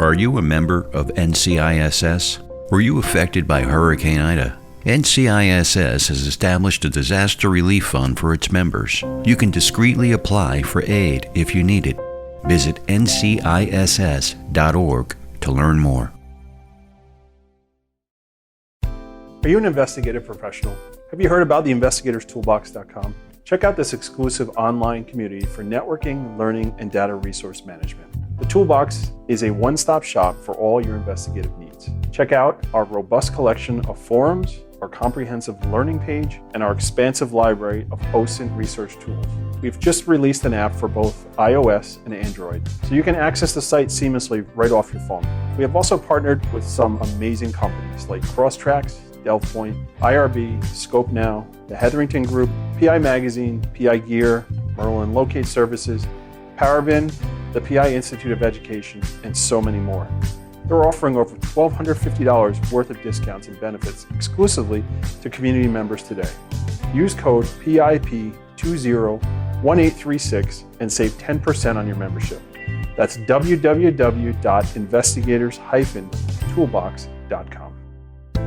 Are you a member of NCISS? Were you affected by Hurricane Ida? NCISS has established a disaster relief fund for its members. You can discreetly apply for aid if you need it. Visit nciss.org to learn more. Are you an investigative professional? Have you heard about the investigatorstoolbox.com? Check out this exclusive online community for networking, learning, and data resource management. The Toolbox is a one-stop shop for all your investigative needs. Check out our robust collection of forums, our comprehensive learning page, and our expansive library of OSINT research tools. We've just released an app for both iOS and Android, so you can access the site seamlessly right off your phone. We have also partnered with some amazing companies like Crosstracks, Delphoint, IRB, ScopeNow, the Hetherington Group, PI Magazine, PI Gear, MERLIN Locate Services, Parabin, the PI Institute of Education, and so many more. They're offering over $1,250 worth of discounts and benefits exclusively to community members today. Use code PIP201836 and save 10% on your membership. That's www.investigators-toolbox.com.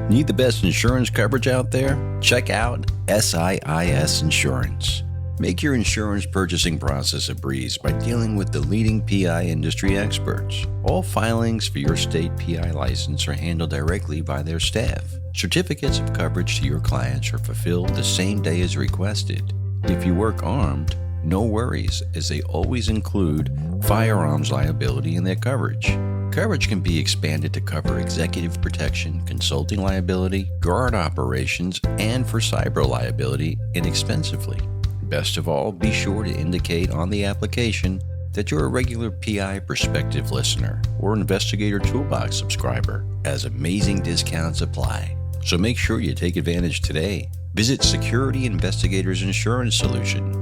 Need the best insurance coverage out there? Check out SIIS Insurance. Make your insurance purchasing process a breeze by dealing with the leading PI industry experts. All filings for your state PI license are handled directly by their staff. Certificates of coverage to your clients are fulfilled the same day as requested. If you work armed, no worries, as they always include firearms liability in their coverage. Coverage can be expanded to cover executive protection, consulting liability, guard operations, and for cyber liability inexpensively. Best of all, be sure to indicate on the application that you're a regular PI Perspective listener or Investigator Toolbox subscriber, as amazing discounts apply. So make sure you take advantage today. Visit Security Investigators Insurance Solution,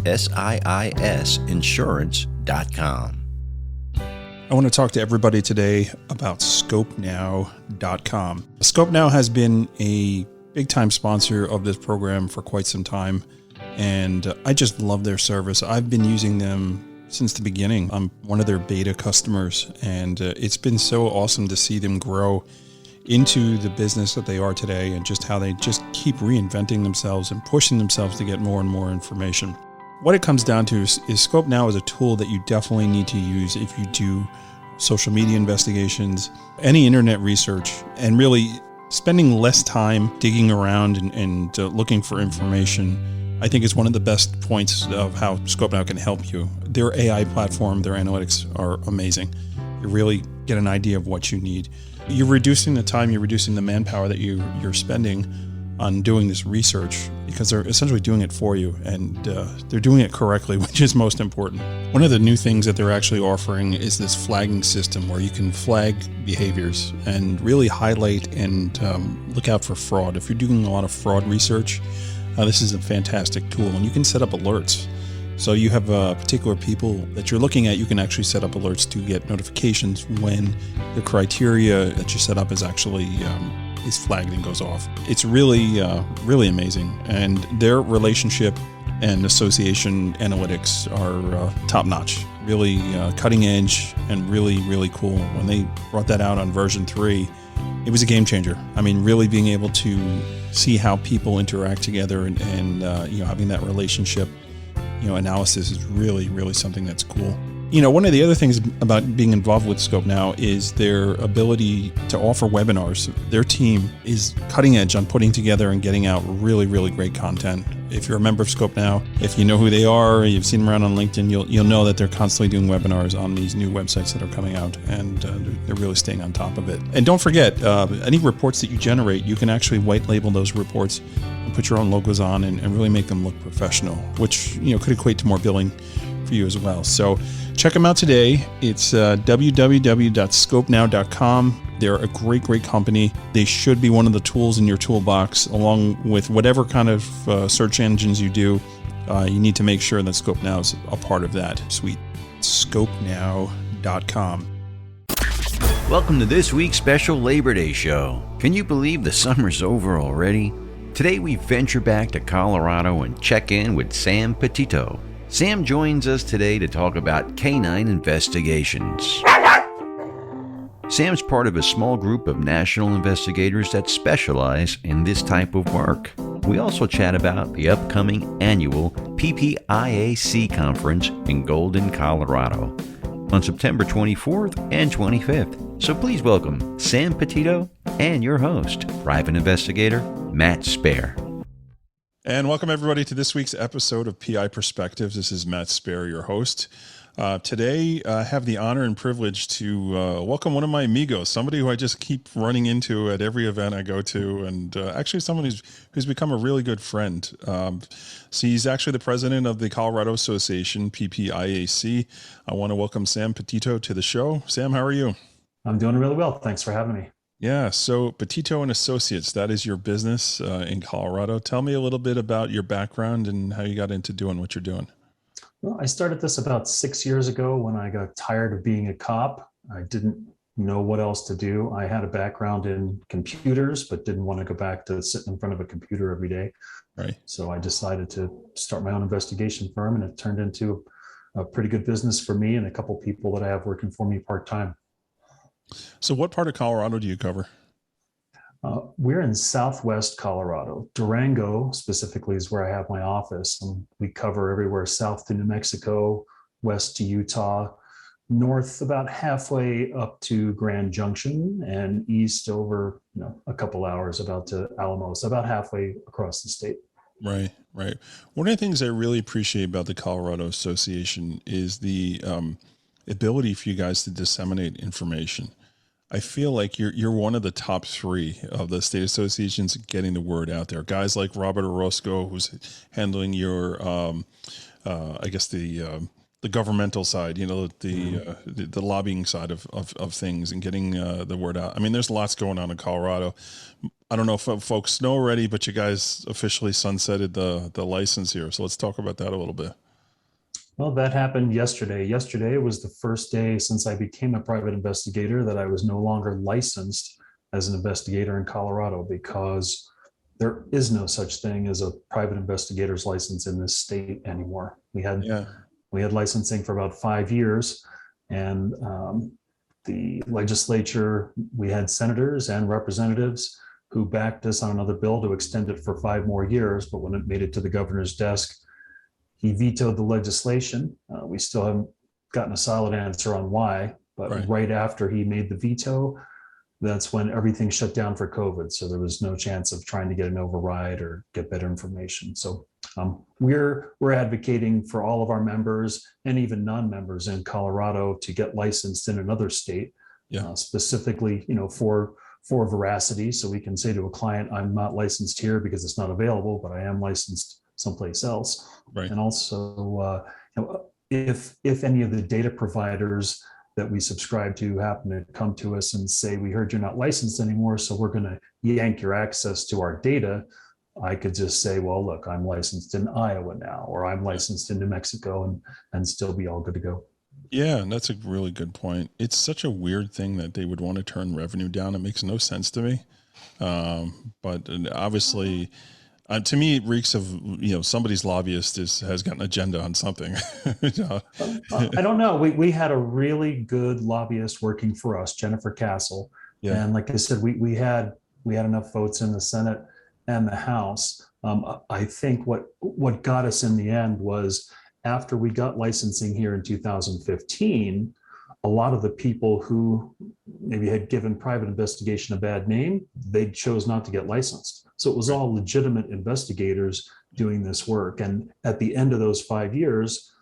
SIISinsurance.com. I want to talk to everybody today about ScopeNow.com. ScopeNow has been a big-time sponsor of this program for quite some time, and I just love their service. I've been using them since the beginning. I'm one of their beta customers, and it's been so awesome to see them grow into the business that they are today, and just how they just keep reinventing themselves and pushing themselves to get more and more information. What it comes down to is ScopeNow is a tool that you definitely need to use if you do social media investigations, any internet research, and really spending less time digging around and looking for information. I think is one of the best points of how ScopeNow can help you. Their AI platform, their analytics are amazing. You really get an idea of what you need. You're reducing the time, you're reducing the manpower that you're spending on doing this research, because they're essentially doing it for you, and they're doing it correctly, which is most important. One of the new things that they're actually offering is this flagging system where you can flag behaviors and really highlight and look out for fraud. If you're doing a lot of fraud research, this is a fantastic tool, and you can set up alerts. So you have particular people that you're looking at, you can actually set up alerts to get notifications when the criteria that you set up is actually is flagged and goes off. It's really, really amazing. And their relationship and association analytics are top notch, really cutting edge and really, really cool. When they brought that out on version 3, it was a game changer. I mean, really being able to see how people interact together and having that relationship, analysis is really, really something that's cool. One of the other things about being involved with ScopeNow is their ability to offer webinars. Their team is cutting edge on putting together and getting out really, really great content. If you're a member of ScopeNow, if you know who they are, you've seen them around on LinkedIn, you'll know that they're constantly doing webinars on these new websites that are coming out, and they're really staying on top of it. And don't forget, any reports that you generate, you can actually white label those reports and put your own logos on and really make them look professional, which could equate to more billing for you as well. So check them out today. It's www.scopenow.com. They're a great, great company. They should be one of the tools in your toolbox, along with whatever kind of search engines you do. You need to make sure that ScopeNow is a part of that suite. Scopenow.com. Welcome to this week's special Labor Day show. Can you believe the summer's over already? Today we venture back to Colorado and check in with Sam Petitto. Sam joins us today to talk about K-9 investigations. Sam's part of a small group of national investigators that specialize in this type of work. We also chat about the upcoming annual PPIAC conference in Golden, Colorado on September 24th and 25th. So please welcome Sam Petitto and your host, private investigator Matt Spaier. And welcome everybody to this week's episode of PI Perspectives. This is Matt Spaier, your host. Today, I have the honor and privilege to welcome one of my amigos, somebody who I just keep running into at every event I go to, and actually someone who's become a really good friend. So he's actually the president of the Colorado Association, PPIAC. I want to welcome Sam Petitto to the show. Sam, how are you? I'm doing really well. Thanks for having me. Yeah, so Petitto and Associates, that is your business in Colorado. Tell me a little bit about your background and how you got into doing what you're doing. Well, I started this about 6 years ago when I got tired of being a cop. I didn't know what else to do. I had a background in computers, but didn't want to go back to sitting in front of a computer every day. Right. So I decided to start my own investigation firm, and it turned into a pretty good business for me and a couple people that I have working for me part-time. So what part of Colorado do you cover? We're in Southwest Colorado. Durango specifically is where I have my office. And we cover everywhere south to New Mexico, west to Utah, north about halfway up to Grand Junction, and east over a couple hours about to Alamo, so about halfway across the state. Right, right. One of the things I really appreciate about the Colorado Association is the ability for you guys to disseminate information. I feel like you're one of the top three of the state associations getting the word out there. Guys like Robert Orozco, who's handling your, I guess the governmental side, the lobbying side of things and getting the word out. I mean, there's lots going on in Colorado. I don't know if folks know already, but you guys officially sunsetted the license here. So let's talk about that a little bit. Well, that happened yesterday. Yesterday was the first day since I became a private investigator that I was no longer licensed as an investigator in Colorado, because there is no such thing as a private investigator's license in this state anymore. We had licensing for about 5 years, and the legislature, we had senators and representatives who backed us on another bill to extend it for 5 more years. But when it made it to the governor's desk, he vetoed the legislation. We still haven't gotten a solid answer on why, but right after he made the veto, that's when everything shut down for COVID. So there was no chance of trying to get an override or get better information. So we're advocating for all of our members and even non-members in Colorado to get licensed in another state, specifically, for veracity. So we can say to a client, I'm not licensed here because it's not available, but I am licensed someplace else. Right. And also, if any of the data providers that we subscribe to happen to come to us and say, we heard you're not licensed anymore, so we're going to yank your access to our data, I could just say, well, look, I'm licensed in Iowa now, or I'm licensed in New Mexico, and still be all good to go. Yeah, and that's a really good point. It's such a weird thing that they would want to turn revenue down. It makes no sense to me. But obviously, to me, it reeks of, somebody's lobbyist has got an agenda on something. I don't know. We had a really good lobbyist working for us, Jennifer Castle. Yeah. And like I said, we had enough votes in the Senate and the House. I think what got us in the end was, after we got licensing here in 2015, a lot of the people who maybe had given private investigation a bad name, they chose not to get licensed. So it was all legitimate investigators doing this work. And at the end of those 5 years,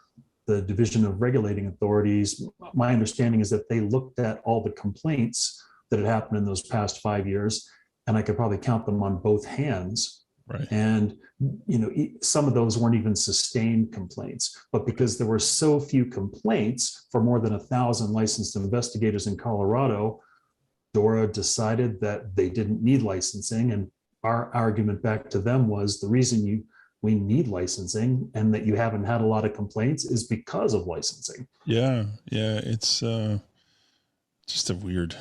the Division of Regulating Authorities, my understanding is that they looked at all the complaints that had happened in those past 5 years, and I could probably count them on both hands. Right. And, some of those weren't even sustained complaints, but because there were so few complaints for more than 1,000 licensed investigators in Colorado, DORA decided that they didn't need licensing. And our argument back to them was, the reason we need licensing and that you haven't had a lot of complaints is because of licensing. Yeah. It's just a weird,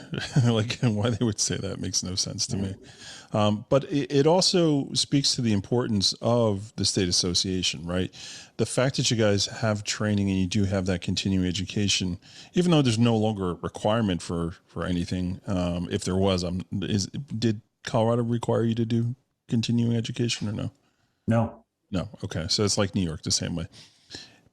like why they would say that makes no sense to me. But it also speaks to the importance of the state association, right? The fact that you guys have training and you do have that continuing education, even though there's no longer a requirement for anything. If there was, did Colorado require you to do continuing education or no? No. Okay. So it's like New York, the same way,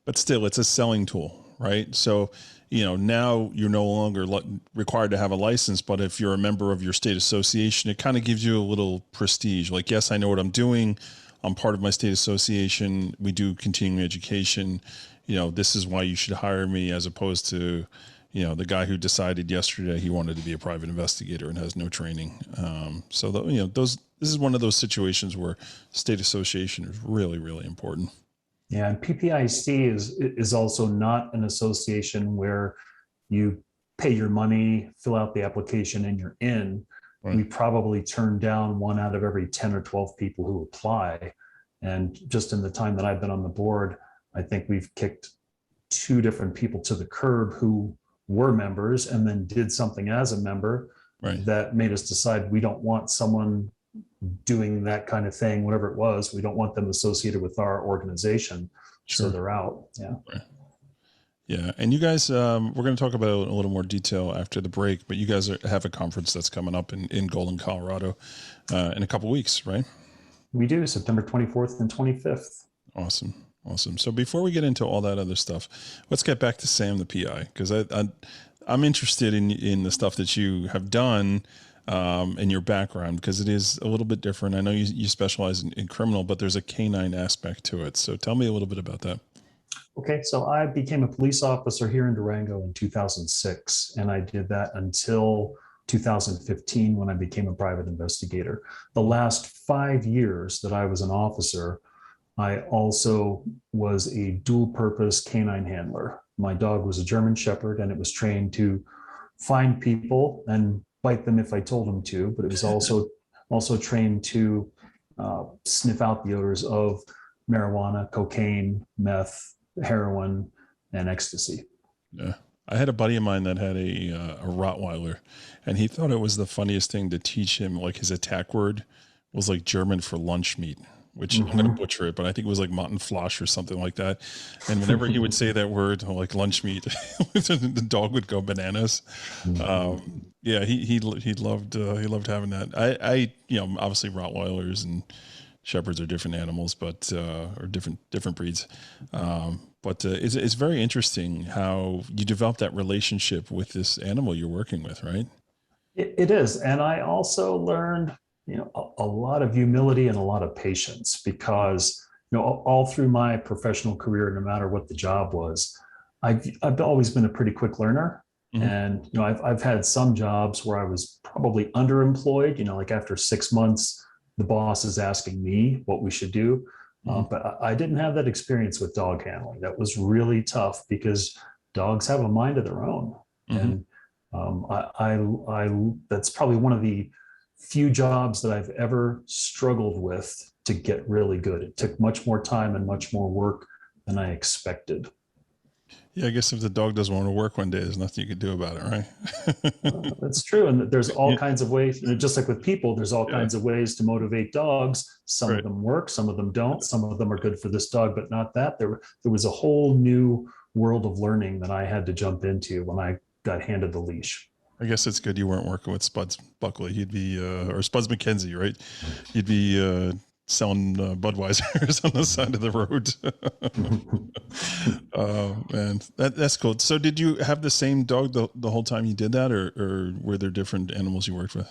but still it's a selling tool, right? So, now you're no longer required to have a license, but if you're a member of your state association, it kind of gives you a little prestige. Like, yes, I know what I'm doing. I'm part of my state association. We do continuing education. This is why you should hire me, as opposed to, the guy who decided yesterday he wanted to be a private investigator and has no training. This is one of those situations where state association is really, really important. Yeah, and PPIAC is also not an association where you pay your money, fill out the application, and you're in. Right. We probably turn down 1 out of every 10 or 12 people who apply. And just in the time that I've been on the board, I think we've kicked 2 different people to the curb who were members and then did something as a member. Right. That made us decide we don't want someone doing that kind of thing, whatever it was. We don't want them associated with our organization. Sure. So they're out. Yeah. Right. Yeah. And you guys, we're going to talk about it in a little more detail after the break, but you guys have a conference that's coming up in Golden, Colorado in a couple of weeks, right? We do, September 24th and 25th. Awesome. So before we get into all that other stuff, let's get back to Sam the PI, because I'm interested in the stuff that you have done and your background, because it is a little bit different. I know you specialize in criminal, but there's a K-9 aspect to it. So tell me a little bit about that. Okay, so I became a police officer here in Durango in 2006, and I did that until 2015 when I became a private investigator. The last 5 years that I was an officer, I also was a dual-purpose canine handler. My dog was a German Shepherd, and it was trained to find people and bite them if I told him to, but it was also trained to sniff out the odors of marijuana, cocaine, meth, heroin, and ecstasy. Yeah. I had a buddy of mine that had a Rottweiler, and he thought it was the funniest thing to teach him. Like, his attack word was like German for lunch meat, which I'm going to butcher it, but I think it was like Mottenflosch or something like that. And whenever he would say that word, like lunch meat, the dog would go bananas. Yeah, he loved having that. I obviously Rottweilers and Shepherds are different animals, but or different breeds. But it's very interesting how you develop that relationship with this animal you're working with, right? It is, and I also learned a lot of humility and a lot of patience, because all through my professional career, no matter what the job was, I've always been a pretty quick learner. Mm-hmm. And I've had some jobs where I was probably underemployed. Like after 6 months, the boss is asking me what we should do. But I didn't have that experience with dog handling. That was really tough because dogs have a mind of their own. Mm-hmm. And I that's probably one of the few jobs that I've ever struggled with to get really good. It took much more time and much more work than I expected. Yeah, I guess if the dog doesn't want to work one day, there's nothing you can do about it, right? That's true. And there's all kinds of ways, just like with people, there's all kinds of ways to motivate dogs. Some of them work, some of them don't. Some of them are good for this dog, but not that. There was a whole new world of learning that I had to jump into when I got handed the leash. I guess it's good you weren't working with Spuds Buckley. He'd be, or Spuds McKenzie, right? You'd be selling Budweisers on the side of the road. Man, that's cool. So did you have the same dog the whole time you did that, or were there different animals you worked with?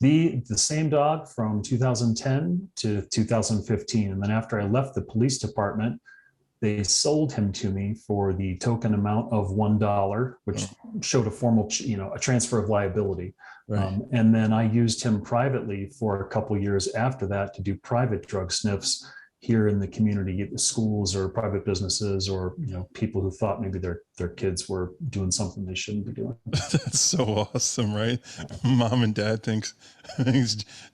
The same dog from 2010 to 2015. And then after I left the police department, they sold him to me for the token amount of $1, which showed a formal, a transfer of liability. Right. And then I used him privately for a couple of years after that to do private drug sniffs here in the community, schools or private businesses, or people who thought maybe their kids were doing something they shouldn't be doing. That's so awesome, right? Mom and dad thinks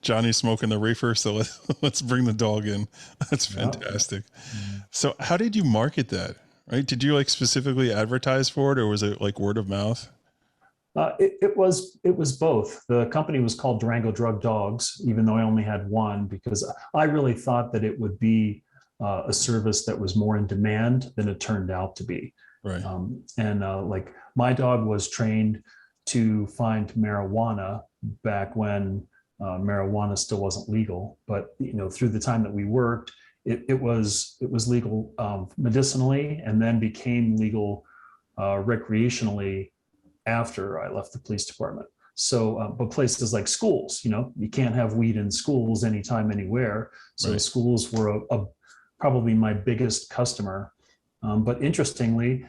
Johnny's smoking the reefer, so let's bring the dog in. That's fantastic. Yeah. So how did you market that? Right? Did you specifically advertise for it, or was it like word of mouth? It was both. The company was called Durango Drug Dogs, even though I only had one, because I really thought that it would be a service that was more in demand than it turned out to be. Right. Like my dog was trained to find marijuana back when marijuana still wasn't legal, but through the time that we worked, it was legal medicinally, and then became legal recreationally after I left the police department. So, but places like schools, you can't have weed in schools anytime, anywhere. So Right. schools were probably my biggest customer. But interestingly,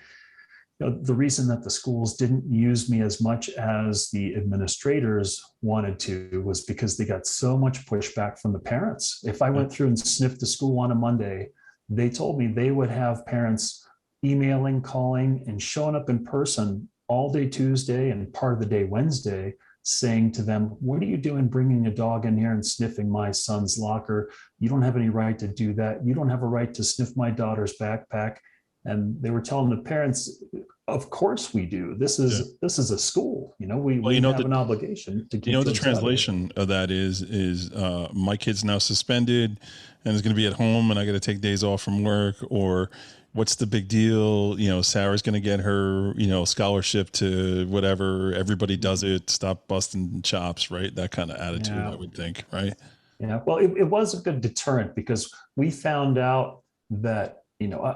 the reason that the schools didn't use me as much as the administrators wanted to was because they got so much pushback from the parents. If I went through and sniffed the school on a Monday, they told me they would have parents emailing, calling, and showing up in person all day Tuesday and part of the day Wednesday, saying to them, "What are you doing bringing a dog in here and sniffing my son's locker? You don't have any right to do that. You don't have a right to sniff my daughter's backpack." And they were telling the parents, "Of course we do. This is a school. We have an obligation to keep." The translation of that is my kid's now suspended and is going to be at home, and I got to take days off from work, or what's the big deal? Sarah's going to get her, scholarship to whatever. Everybody does it. Stop busting chops, right? That kind of attitude, I would think, right? Yeah. Well, it was a good deterrent, because we found out that,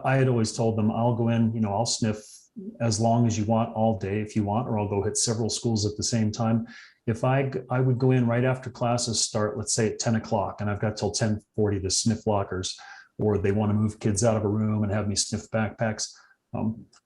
I had always told them, I'll go in, I'll sniff as long as you want, all day if you want, or I'll go hit several schools at the same time. If I would go in right after classes start, let's say at 10 o'clock, and I've got till 10:40 to sniff lockers, or they want to move kids out of a room and have me sniff backpacks.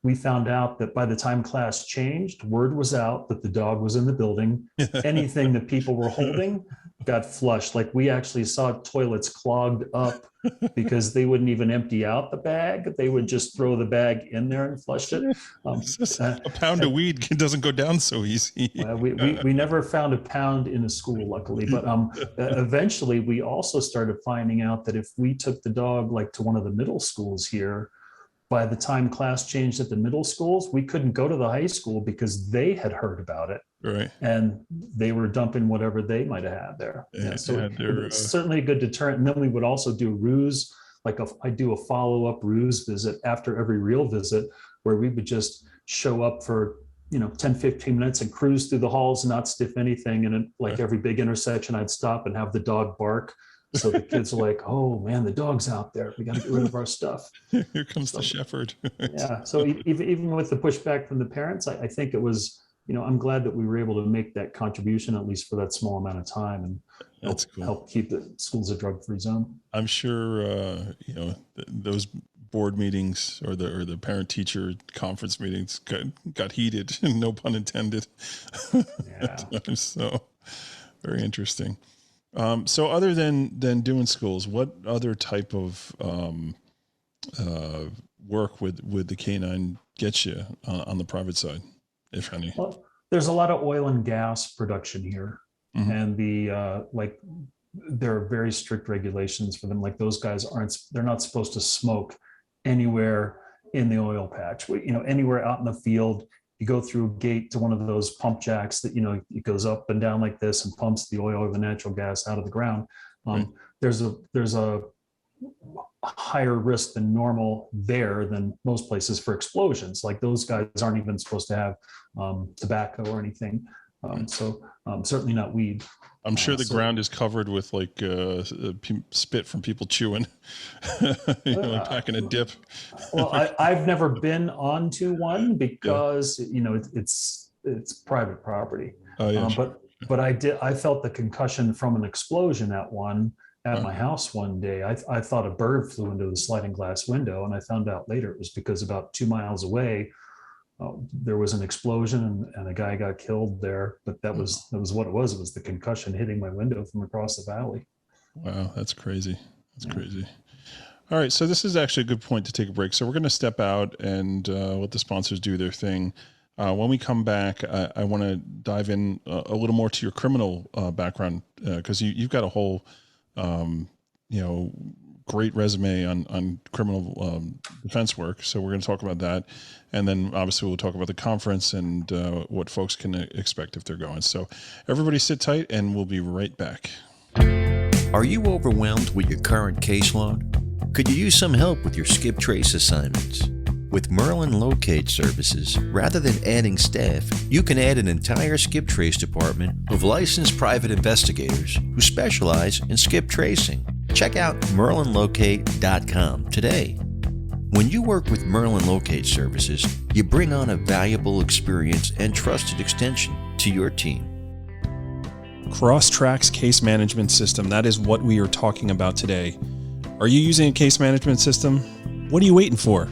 We found out that by the time class changed, word was out that the dog was in the building. Anything that people were holding got flushed. Like, we actually saw toilets clogged up because they wouldn't even empty out the bag. They would just throw the bag in there and flush it. A pound of weed doesn't go down so easy. We never found a pound in a school, luckily, but eventually we also started finding out that if we took the dog like to one of the middle schools here, by the time class changed at the middle schools, we couldn't go to the high school because they had heard about it. Right. And they were dumping whatever they might have had there. So it's certainly a good deterrent. And then we would also do ruse, I do a follow-up ruse visit after every real visit, where we would just show up for 10, 15 minutes and cruise through the halls and not stiff anything. And every big intersection, I'd stop and have the dog bark. So the kids are like, "Oh man, the dog's out there. We got to get rid of our stuff." Here comes the shepherd. Yeah. So even with the pushback from the parents, I think it was, I'm glad that we were able to make that contribution, at least for that small amount of time, and help keep the schools a drug-free zone. I'm sure, those board meetings or the parent-teacher conference meetings got heated, no pun intended. Yeah. So very interesting. So other than doing schools, what other type of work with the K-9 gets you on the private side, if any? Well, there's a lot of oil and gas production here, Mm-hmm. and there are very strict regulations for them. Like, those guys they're not supposed to smoke anywhere in the oil patch. Anywhere out in the field. You go through a gate to one of those pump jacks that, it goes up and down like this and pumps the oil or the natural gas out of the ground. Right. There's a higher risk than normal there than most places for explosions. Like, those guys aren't even supposed to have tobacco or anything. So certainly not weed. I'm sure the ground is covered with spit from people chewing, packing a dip. Well, I've never been onto one because it's private property. Oh yeah. But I felt the concussion from an explosion at my house one day. I thought a bird flew into the sliding glass window, and I found out later it was because about 2 miles away, there was an explosion and a guy got killed there. But that was what it was. It was the concussion hitting my window from across the valley. Wow, that's crazy. That's crazy. All right, so this is actually a good point to take a break. So we're going to step out and let the sponsors do their thing. When we come back, I want to dive in a little more to your criminal background, because you've got a whole, great resume on criminal defense work. So we're going to talk about that. And then obviously we'll talk about the conference and what folks can expect if they're going. So everybody sit tight and we'll be right back. Are you overwhelmed with your current caseload? Could you use some help with your skip trace assignments? With MERLIN Locate Services, rather than adding staff, you can add an entire skip trace department of licensed private investigators who specialize in skip tracing. Check out MERLINLocate.com today. When you work with MERLIN Locate Services, you bring on a valuable experience and trusted extension to your team. Crosstracks case management system. That is what we are talking about today. Are you using a case management system? What are you waiting for?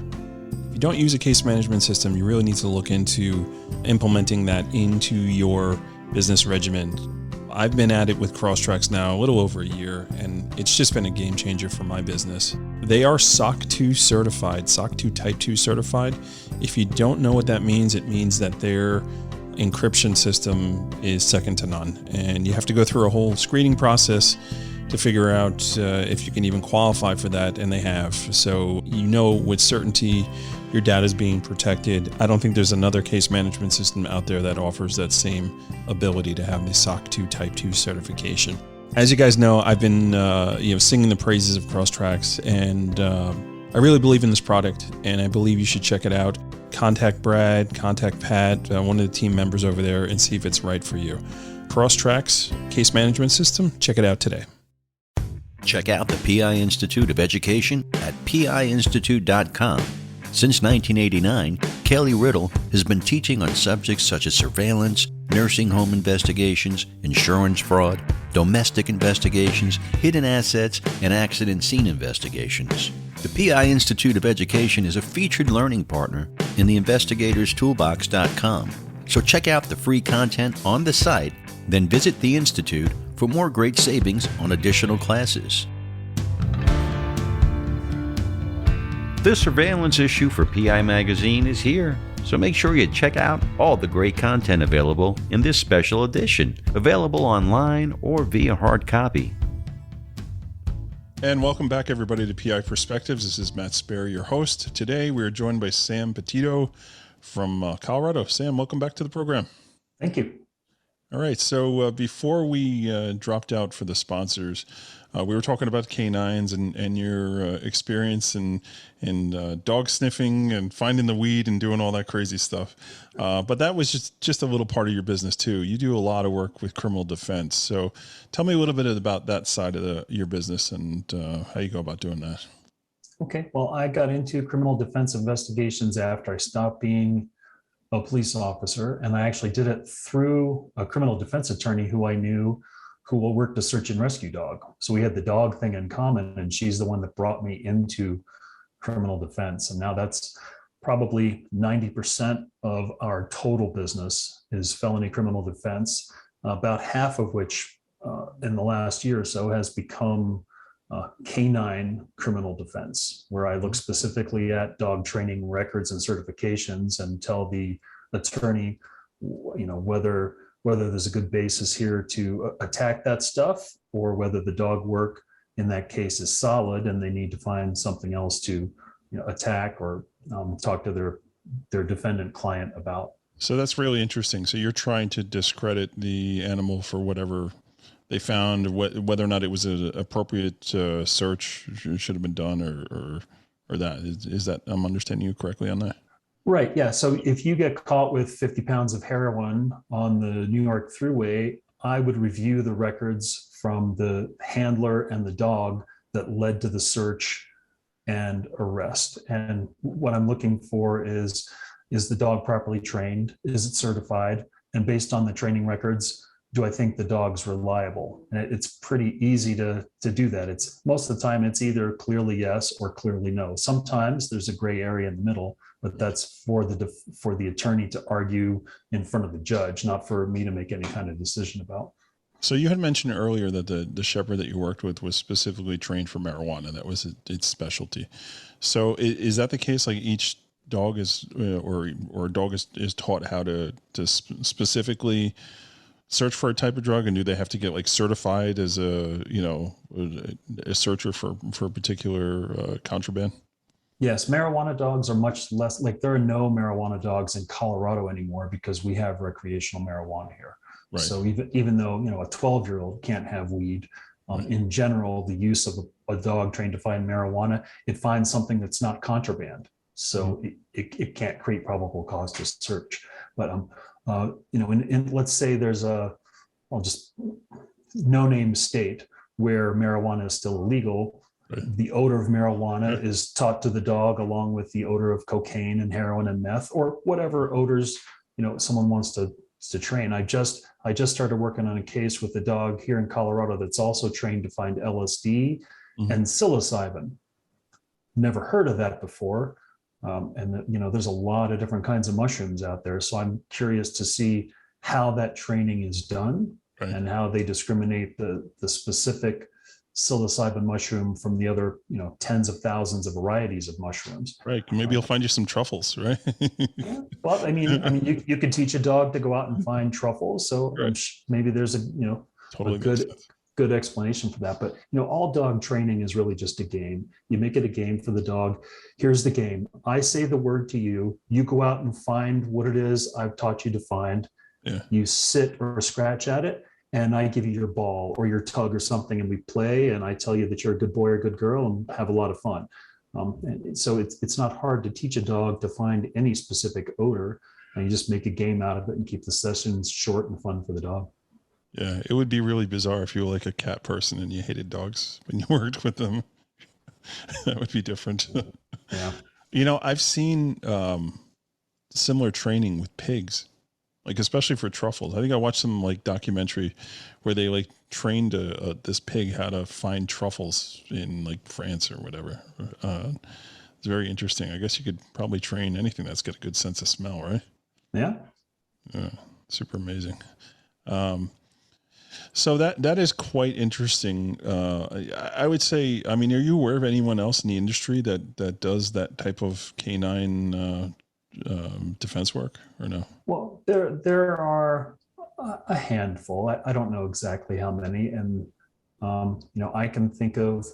If you don't use a case management system, you really need to look into implementing that into your business regimen. I've been at it with Crosstracks now a little over a year, and it's just been a game changer for my business. They are SOC 2 certified, SOC 2 Type 2 certified. If you don't know what that means, it means that their encryption system is second to none, and you have to go through a whole screening process to figure out if you can even qualify for that, and they have. So you know with certainty your data is being protected. I don't think there's another case management system out there that offers that same ability to have the SOC 2 Type 2 certification. As you guys know, I've been singing the praises of Crosstracks, and I really believe in this product, and I believe you should check it out. Contact Brad, contact Pat, one of the team members over there, and see if it's right for you. Crosstracks case management system, check it out today. Check out the PI Institute of Education at piinstitute.com. Since 1989, Kelly Riddle has been teaching on subjects such as surveillance, nursing home investigations, insurance fraud, domestic investigations, hidden assets, and accident scene investigations. The PI Institute of Education is a featured learning partner in the Investigator's TOOLBOX.com. So check out the free content on the site, then visit the Institute for more great savings on additional classes. The surveillance issue for PI Magazine is here, so make sure you check out all the great content available in this special edition, available online or via hard copy. And welcome back, everybody, to PI Perspectives. This is Matt Spaier, your host. Today, we are joined by Sam Petitto from Colorado. Sam, welcome back to the program. Thank you. All right. So before we dropped out for the sponsors, we were talking about K-9s and your experience in dog sniffing and finding the weed and doing all that crazy stuff. But that was just a little part of your business too. You do a lot of work with criminal defense. So tell me a little bit about that side of your business and how you go about doing that. Okay. Well, I got into criminal defense investigations after I stopped being a police officer, and I actually did it through a criminal defense attorney who I knew who worked a search and rescue dog. So we had the dog thing in common, and she's the one that brought me into criminal defense. And now that's probably 90% of our total business is felony criminal defense, about half of which in the last year or so has become K-9 criminal defense, where I look specifically at dog training records and certifications and tell the attorney, whether there's a good basis here to attack that stuff, or whether the dog work in that case is solid and they need to find something else to attack or talk to their defendant client about. So that's really interesting. So you're trying to discredit the animal for whatever they found, whether or not it was an appropriate search should have been done, or that is that I'm understanding you correctly on that? Right. Yeah. So if you get caught with 50 pounds of heroin on the New York Thruway, I would review the records from the handler and the dog that led to the search and arrest. And what I'm looking for is the dog properly trained? Is it certified? And based on the training records, do I think the dog's reliable? And it's pretty easy to do that. It's most of the time it's either clearly yes or clearly no. Sometimes there's a gray area in the middle, but that's for the attorney to argue in front of the judge, not for me to make any kind of decision about. So you had mentioned earlier that the shepherd that you worked with was specifically trained for marijuana. That was its specialty. So is that the case? Like each dog is, or a dog is taught how to specifically search for a type of drug, and do they have to get like certified as a searcher for a particular contraband? Yes, marijuana dogs are much less, like there are no marijuana dogs in Colorado anymore because we have recreational marijuana here. Right. So even though, a 12-year-old can't have weed, Right. in general, the use of a dog trained to find marijuana, it finds something that's not contraband. So it can't create probable cause to search. But, let's say there's I'll just no-name state where marijuana is still illegal. Right. The odor of marijuana Right. is taught to the dog along with the odor of cocaine and heroin and meth, or whatever odors someone wants to train. I just started working on a case with a dog here in Colorado that's also trained to find LSD and psilocybin. Never heard of that before, and there's a lot of different kinds of mushrooms out there. So I'm curious to see how that training is done. Right. And how they discriminate the specific psilocybin mushroom from the other, tens of thousands of varieties of mushrooms. Right. Maybe you'll find you some truffles, right? Yeah. Well, I mean, you can teach a dog to go out and find truffles. So right. Maybe there's totally a good explanation for that. But, all dog training is really just a game. You make it a game for the dog. Here's the game. I say the word to you. You go out and find what it is I've taught you to find. Yeah. You sit or scratch at it, and I give you your ball or your tug or something, and we play, and I tell you that you're a good boy or good girl and have a lot of fun. And so it's not hard to teach a dog to find any specific odor, and you just make a game out of it and keep the sessions short and fun for the dog. Yeah, it would be really bizarre if you were like a cat person and you hated dogs when you worked with them. That would be different. Yeah. I've seen similar training with pigs. Like, especially for truffles. I think I watched some like documentary where they like trained this pig how to find truffles in like France or whatever. It's very interesting. I guess you could probably train anything that's got a good sense of smell, right? Yeah. Yeah. Super amazing. So that is quite interesting. I would say, I mean, are you aware of anyone else in the industry that does that type of K-9 defense work, or no? Well, there are a handful. I don't know exactly how many, and I can think of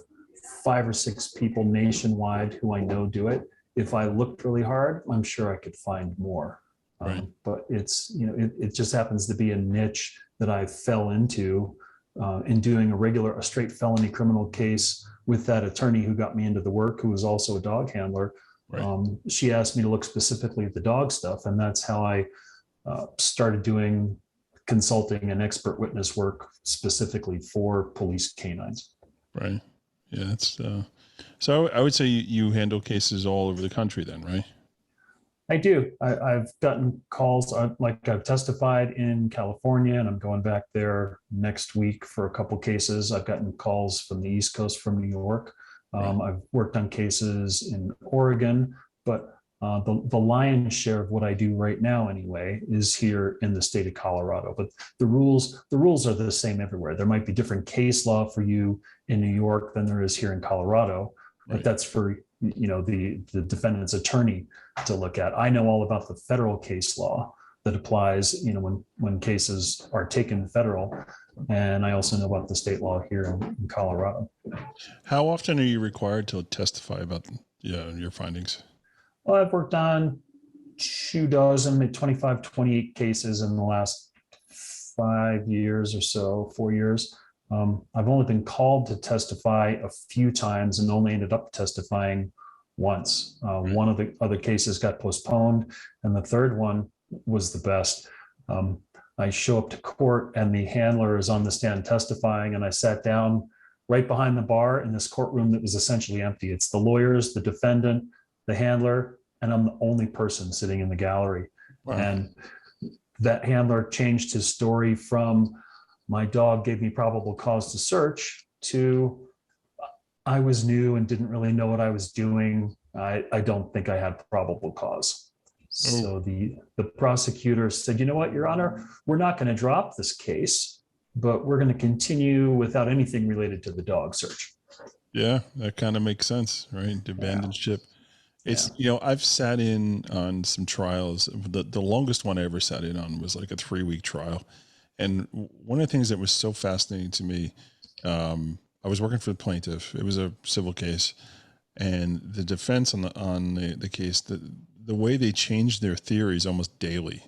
5 or 6 people nationwide who I know do it. If I looked really hard, I'm sure I could find more. Right. But it's it just happens to be a niche that I fell into in doing a straight felony criminal case with that attorney who got me into the work, who was also a dog handler. Right. She asked me to look specifically at the dog stuff, and that's how I started doing consulting and expert witness work specifically for police canines. Right. Yeah. That's so I would say you handle cases all over the country then, right? I do. I've gotten calls, like I've testified in California, and I'm going back there next week for a couple cases. I've gotten calls from the East Coast, from New York. I've worked on cases in Oregon, but the lion's share of what I do right now, anyway, is here in the state of Colorado. But the rules are the same everywhere. There might be different case law for you in New York than there is here in Colorado, but that's for the defendant's attorney to look at. I know all about the federal case law that applies, when cases are taken federal. And I also know about the state law here in Colorado. How often are you required to testify about your findings? Well, I've worked on 24, maybe 25, 28 cases in the last 5 years or so, 4 years. I've only been called to testify a few times and only ended up testifying once. One of the other cases got postponed, and the third one was the best. I show up to court and the handler is on the stand testifying, and I sat down right behind the bar in this courtroom that was essentially empty. It's the lawyers, the defendant, the handler, and I'm the only person sitting in the gallery. Wow. And that handler changed his story from "my dog gave me probable cause to search" to "I was new and didn't really know what I was doing. I don't think I had probable cause." So the prosecutor said, "You know what, Your Honor, we're not going to drop this case, but we're going to continue without anything related to the dog search." Yeah, that kind of makes sense, right? To abandon ship. It's, I've sat in on some trials. The longest one I ever sat in on was like a 3-week trial. And one of the things that was so fascinating to me, I was working for the plaintiff. It was a civil case, and the defense on the case, the way they changed their theories almost daily.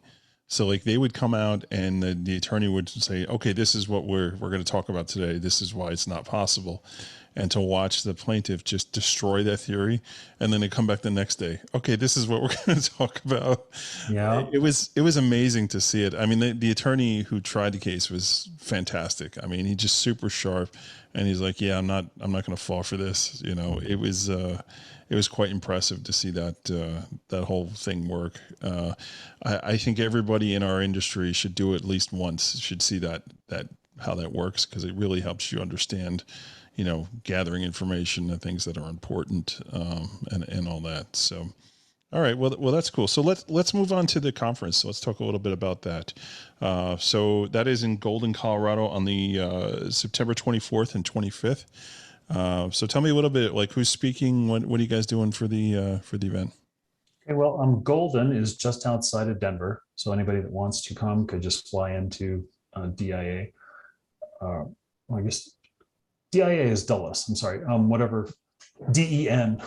So like they would come out and the attorney would say, okay, this is what we're going to talk about today. This is why it's not possible. And to watch the plaintiff just destroy that theory. And then they come back the next day. Okay, this is what we're going to talk about. Yeah. It was amazing to see it. I mean, the attorney who tried the case was fantastic. I mean, he just super sharp, and he's like, yeah, I'm not going to fall for this. You know, it was quite impressive to see that whole thing work. I think everybody in our industry should do it at least once, should see that how that works, because it really helps you understand, you know, gathering information and things that are important, and all that. So, all right, well, that's cool. So let's move on to the conference. So let's talk a little bit about that. So that is in Golden, Colorado on the September 24th and 25th. So tell me a little bit, like, who's speaking? What are you guys doing for the event? Okay, well, Golden is just outside of Denver, so anybody that wants to come could just fly into DIA. Well, I guess DIA is Dulles. I'm sorry. Whatever. DEN.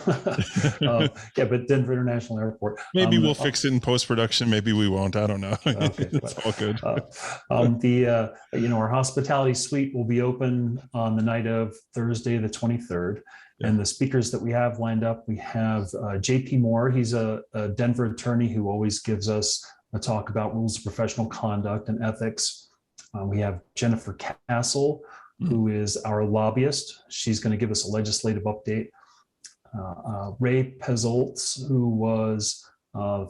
Yeah, but Denver International Airport. Maybe we'll fix it in post-production. Maybe we won't. I don't know. Okay, It's all good. Our hospitality suite will be open on the night of Thursday, the 23rd. Yeah. And the speakers that we have lined up, we have JP Moore. He's a Denver attorney who always gives us a talk about rules of professional conduct and ethics. We have Jennifer Castle, who is our lobbyist. She's going to give us a legislative update. Ray Pezoltz, who was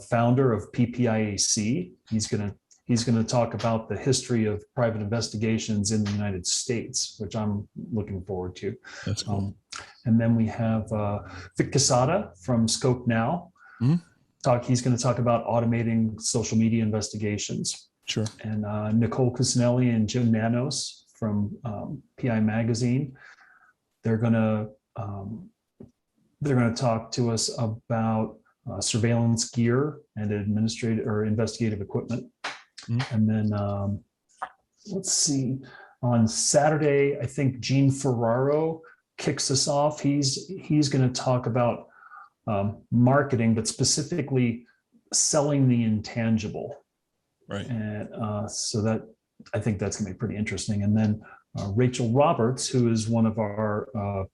founder of PPIAC, he's going to talk about the history of private investigations in the United States, which I'm looking forward to. That's cool. And then we have Vic Casada from Scope Now. Mm-hmm. He's going to talk about automating social media investigations. Sure. And Nicole Cusinelli and Jim Nanos from PI Magazine. They're going to talk to us about surveillance gear and administrative or investigative equipment. Mm-hmm. And then let's see, on Saturday, I think Gene Ferraro kicks us off. He's going to talk about marketing, but specifically selling the intangible. Right. And so that, I think that's going to be pretty interesting. And then Rachel Roberts, who is one of our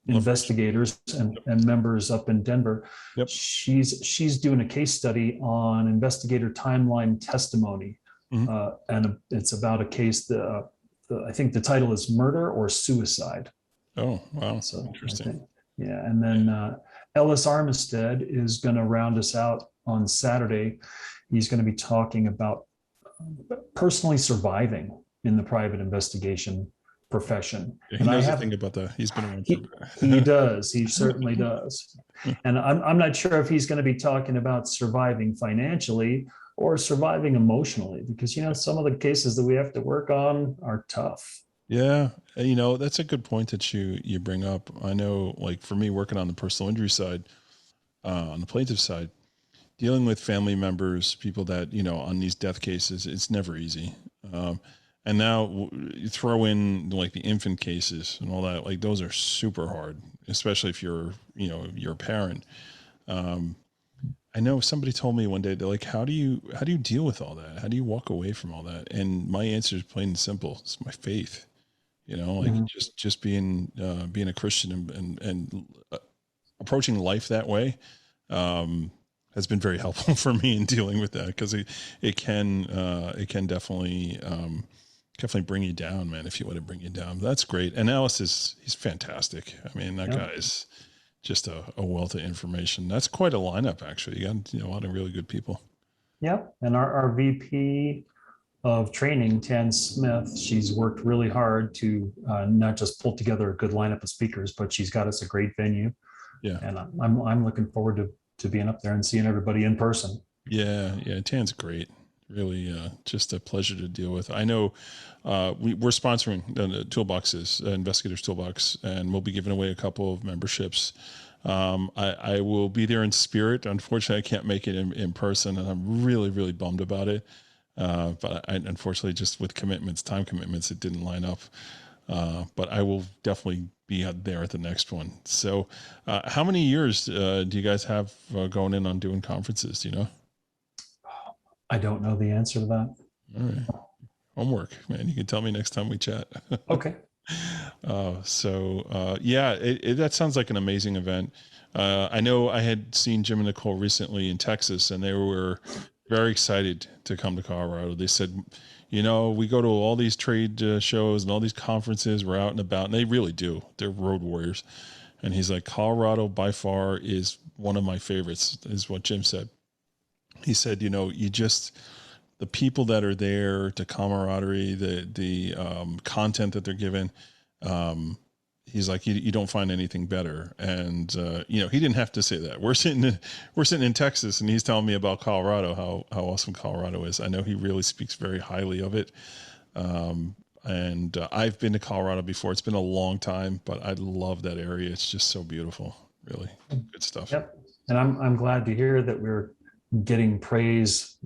investigators and members up in Denver. Yep. She's doing a case study on investigator timeline testimony. Mm-hmm. And it's about a case that I think the title is Murder or Suicide. Oh, wow. So interesting. Yeah. And then Ellis Armistead is going to round us out on Saturday. He's going to be talking about personally surviving in the private investigation profession. Yeah, he knows a thing about that. He's been around. He does. He certainly does. And I'm not sure if he's going to be talking about surviving financially or surviving emotionally, because, some of the cases that we have to work on are tough. Yeah. That's a good point that you bring up. I know, like, for me, working on the personal injury side, on the plaintiff side, dealing with family members, people that, on these death cases, it's never easy. And now you throw in like the infant cases and all that, like those are super hard, especially if you're a parent. I know somebody told me one day, they're like, how do you deal with all that? How do you walk away from all that? And my answer is plain and simple. It's my faith, mm-hmm. just being a Christian and approaching life that way, has been very helpful for me in dealing with that, because it can definitely bring you down, man, if you let it bring you down. That's great. And Alice he's fantastic. I mean, that guy is just a wealth of information. That's quite a lineup, actually. You got a lot of really good people. Yep. And our VP of training, Tan Smith, she's worked really hard to not just pull together a good lineup of speakers, but she's got us a great venue. Yeah. And I'm looking forward to being up there and seeing everybody in person. Yeah. Tan's great. Really, just a pleasure to deal with. I know we're sponsoring the Toolboxes, Investigators Toolbox, and we'll be giving away a couple of memberships. I will be there in spirit. Unfortunately, I can't make it in person, and I'm really, really bummed about it. But I unfortunately, just with time commitments, it didn't line up. But I will definitely be out there at the next one. So, how many years do you guys have going in on doing conferences? Do you know? I don't know the answer to that. All right. Homework, man. You can tell me next time we chat. Okay. Yeah, that sounds like an amazing event. I know I had seen Jim and Nicole recently in Texas, and they were very excited to come to Colorado. They said, we go to all these trade shows and all these conferences. We're out and about, and they really do. They're road warriors. And he's like, Colorado by far is one of my favorites, is what Jim said. He said, the people that are there, the camaraderie, the content that they're given. He's like, you don't find anything better. And, he didn't have to say that. We're sitting in Texas, and he's telling me about Colorado, how awesome Colorado is. I know he really speaks very highly of it. And I've been to Colorado before. It's been a long time, but I love that area. It's just so beautiful. Really good stuff. Yep. And I'm glad to hear that we're getting praise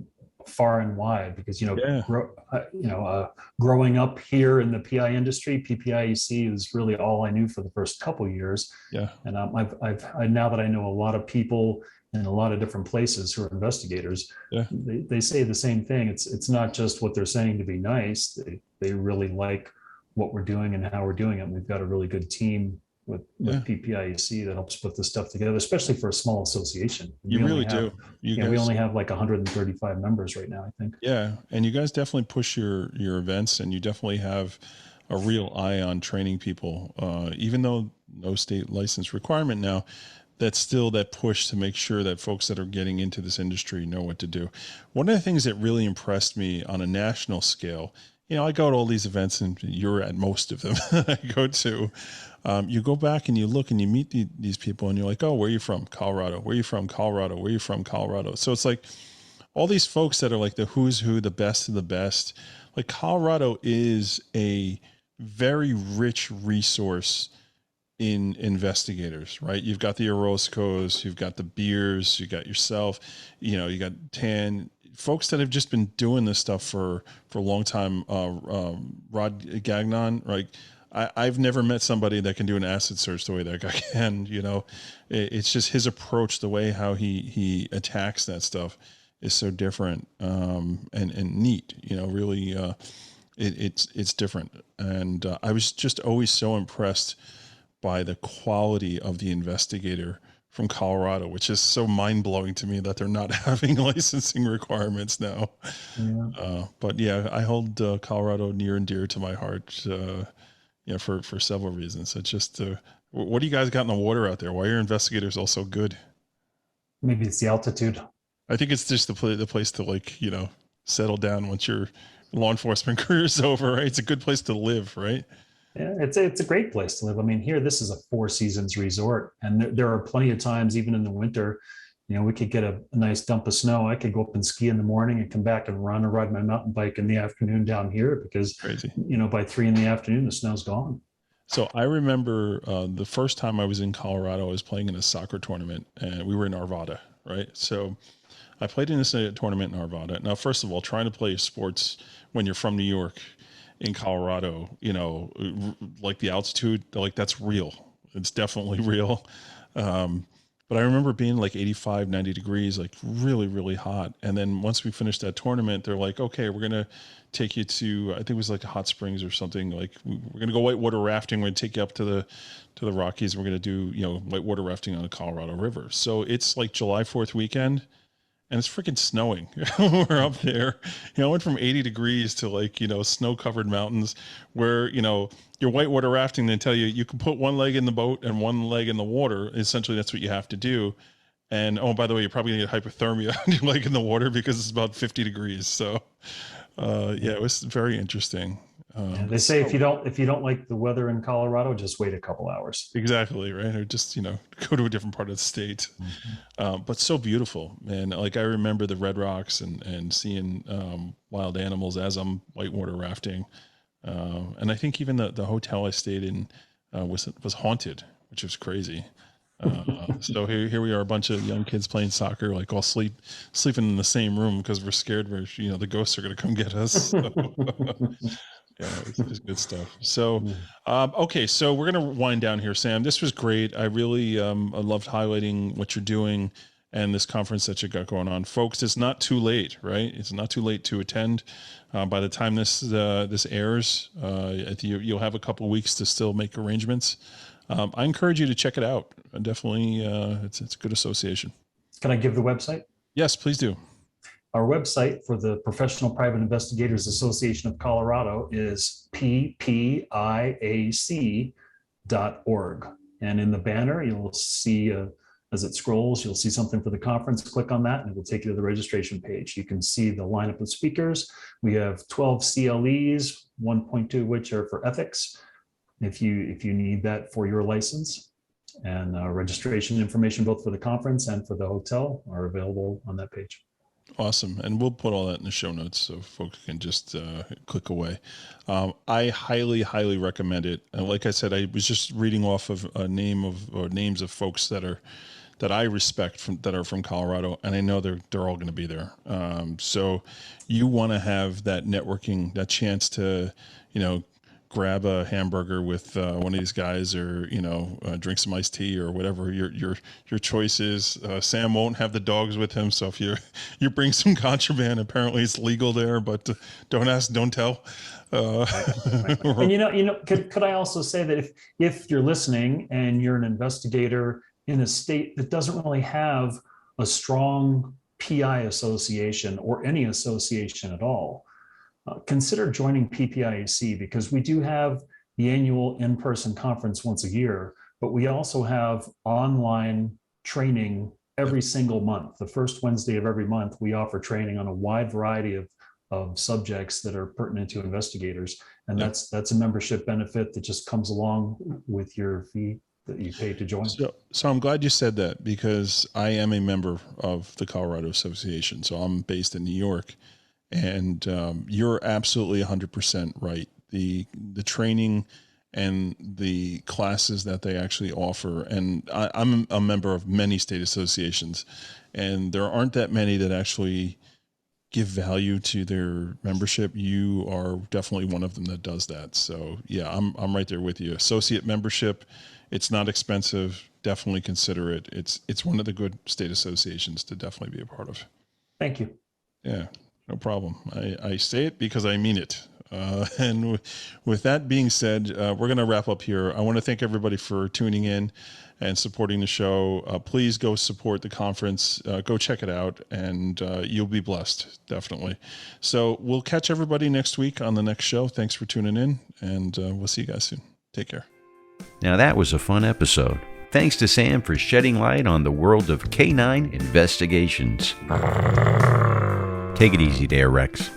far and wide, because growing up here in the PI industry, PPIAC is really all I knew for the first couple of years. Yeah. And I've now that I know a lot of people in a lot of different places who are investigators, yeah, they say the same thing. It's not just what they're saying to be nice. They really like what we're doing and how we're doing it. And we've got a really good team with PPIAC that helps put this stuff together, especially for a small association. You really do. We only have like 135 members right now, I think. Yeah. And you guys definitely push your events, and you definitely have a real eye on training people. Even though no state license requirement now, that's still that push to make sure that folks that are getting into this industry know what to do. One of the things that really impressed me on a national scale, I go to all these events, and you're at most of them I go to. You go back and you look and you meet these people, and you're like, oh, where are you from? Colorado. Where are you from? Colorado. Where are you from? Colorado. So it's like all these folks that are like the who's who, the best of the best. Like, Colorado is a very rich resource in investigators, right? You've got the Orozcos, you've got the Beers, you got yourself, you got Tan, folks that have just been doing this stuff for a long time. Rod Gagnon, right? I've never met somebody that can do an acid search the way that guy can. It's just his approach, the way how he attacks that stuff is so different, and neat. Really, it's different. And I was just always so impressed by the quality of the investigator from Colorado, which is so mind blowing to me that they're not having licensing requirements now. Yeah. But yeah, I hold Colorado near and dear to my heart. For several reasons. It's just, what do you guys got in the water out there? Why are your investigators all so good? Maybe it's the altitude. I think it's just the place to settle down once your law enforcement career is over, right? It's a good place to live, right? Yeah, it's a great place to live. I mean, here, this is a 4 seasons resort, and there are plenty of times, even in the winter, we could get a nice dump of snow. I could go up and ski in the morning and come back and run or ride my mountain bike in the afternoon down here, because, crazy. By 3 p.m, the snow's gone. So I remember the first time I was in Colorado, I was playing in a soccer tournament, and we were in Arvada, right? So I played in this tournament in Arvada. Now, first of all, trying to play sports when you're from New York in Colorado, like the altitude, like that's real. It's definitely real. But I remember being like 85, 90 degrees, like really, really hot. And then once we finished that tournament, they're like, okay, we're going to take you to, I think it was like hot springs or something. Like, we're going to go whitewater rafting. We're going to take you up to the Rockies. We're going to do, whitewater rafting on the Colorado River. So it's like July 4th weekend, and it's freaking snowing. We're up there, I went from 80 degrees to snow covered mountains where, you're whitewater rafting. They tell you can put one leg in the boat and one leg in the water. Essentially, that's what you have to do. And, oh, by the way, you're probably going to get hypothermia on your leg in the water because it's about 50 degrees. So, it was very interesting. They say if you don't like the weather in Colorado, just wait a couple hours. Exactly, right? Or just go to a different part of the state. Mm-hmm. But so beautiful, man. Like, I remember the Red Rocks and seeing wild animals as I'm whitewater rafting. And I think even the hotel I stayed in was haunted, which was crazy. So here we are, a bunch of young kids playing soccer, like all sleeping in the same room because we're scared the ghosts are going to come get us. So, yeah, it's good stuff. So, okay, so we're going to wind down here, Sam. This was great. I really I loved highlighting what you're doing and this conference that you got going on, folks. It's not too late, right? It's not too late to attend. By the time this airs, you'll have a couple of weeks to still make arrangements. I encourage you to check it out. Definitely, it's a good association. Can I give the website? Yes, please do. Our website for the Professional Private Investigators Association of Colorado is PPIAC.org. And in the banner, you'll see, as it scrolls, you'll see something for the conference. Click on that and it will take you to the registration page. You can see the lineup of speakers. We have 12 CLEs, 1.2 of which are for ethics, if you need that for your license. And registration information both for the conference and for the hotel are available on that page. Awesome. And we'll put all that in the show notes so folks can just click away. I highly, highly recommend it. And like I said, I was just reading off of names of folks that I respect that are from Colorado, and I know they're all going to be there. So you want to have that networking, that chance to, grab a hamburger with one of these guys, or drink some iced tea or whatever your choice is. Sam won't have the dogs with him, so if you bring some contraband, apparently it's legal there, but don't ask, don't tell. And could I also say that if you're listening and you're an investigator in a state that doesn't really have a strong PI association or any association at all, consider joining PPIAC, because we do have the annual in-person conference once a year, but we also have online training every single month. The first Wednesday of every month, we offer training on a wide variety of subjects that are pertinent to investigators. And that's a membership benefit that just comes along with your fee that you pay to join. So I'm glad you said that, because I am a member of the Colorado Association. So I'm based in New York. And you're absolutely 100% right. The training and the classes that they actually offer, and I'm a member of many state associations, and there aren't that many that actually give value to their membership. You are definitely one of them that does that. So yeah, I'm right there with you. Associate membership, it's not expensive. Definitely consider it. It's one of the good state associations to definitely be a part of. Thank you. Yeah. No problem. I say it because I mean it. And with that being said, we're going to wrap up here. I want to thank everybody for tuning in and supporting the show. Please go support the conference. Go check it out, and you'll be blessed, definitely. So we'll catch everybody next week on the next show. Thanks for tuning in, and we'll see you guys soon. Take care. Now that was a fun episode. Thanks to Sam for shedding light on the world of K-9 investigations. Take it easy there, Rex.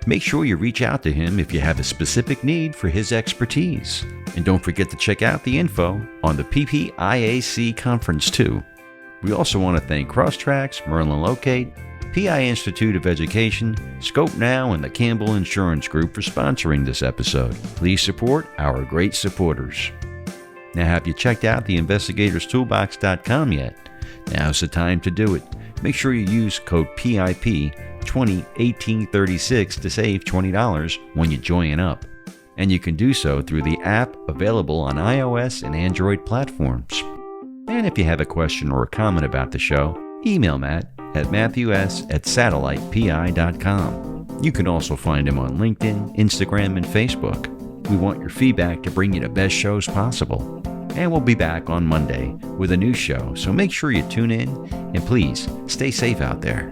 Make sure you reach out to him if you have a specific need for his expertise. And don't forget to check out the info on the PPIAC conference too. We also want to thank Crosstracks, MERLIN Locate, PI Institute of Education, Scope Now, and the Campbell Insurance Group for sponsoring this episode. Please support our great supporters. Now, have you checked out the investigatorstoolbox.com yet? Now's the time to do it. Make sure you use code PIP 201836 to save $20 when you join up. And you can do so through the app available on iOS and Android platforms. And if you have a question or a comment about the show, email Matt at matthews@satellitepi.com. You can also find him on LinkedIn, Instagram, and Facebook. We want your feedback to bring you the best shows possible. And we'll be back on Monday with a new show, so make sure you tune in, and please stay safe out there.